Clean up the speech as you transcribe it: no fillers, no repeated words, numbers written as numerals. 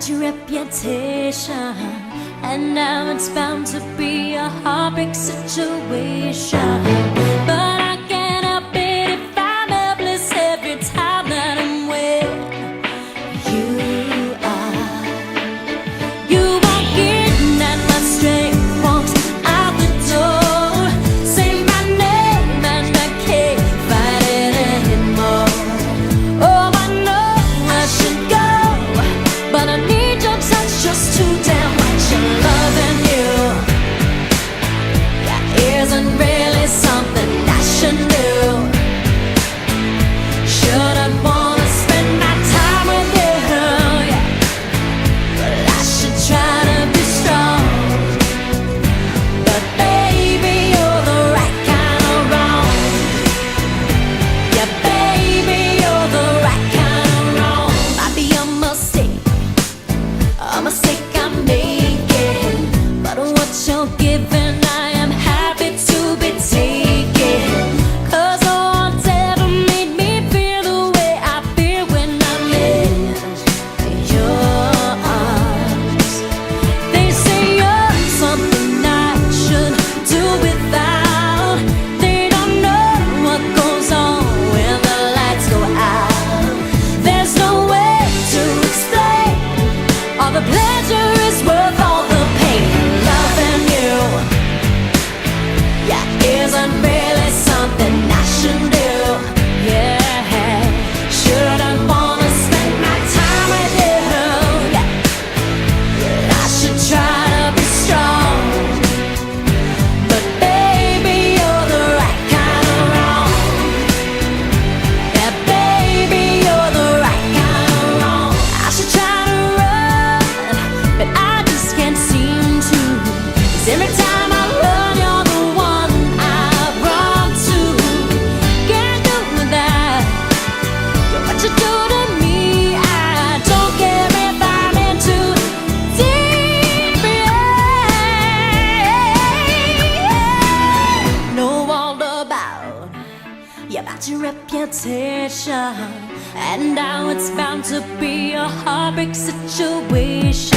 about your reputation, and now it's bound to be a heartbreak situation. But I can't help it if I'm helpless every time that I'm with you are. You walk in and my strength walks out the door. Say my name and I can't fight it anymore. Oh, I know I should go, but I need your touch just to damn much. And loving you, yeah, isn't really something I should do. Shouldn't wanna spend my time with you, yeah, but I should try to be strong. But baby, you're the right kind of wrong. Yeah, baby, you're the right kind of wrong. Might be a mistake I'm making, but what you're giving I am happy to be taking. 'Cause no one's ever made me feel the way I feel when I'm in your arms. They say you're something I should do without. They don't know what goes on when the lights go out. There's no way to explain all the pleasure is worth all the pain. Loving you, yeah, isn't really something I should do. Yeah, shouldn't wanna spend my time with you. Yeah, but I should try to be strong. But baby, you're the right kind of wrong. Yeah, baby, you're the right kind of wrong. I should try to run, but I just can't seem to. 'Cause every time I run, you're the one I run to. Can't do that. You're what you do to me. I don't care if I'm in too deep. Yeah. Know all about your reputation, and now it's bound to be a heartbreak situation.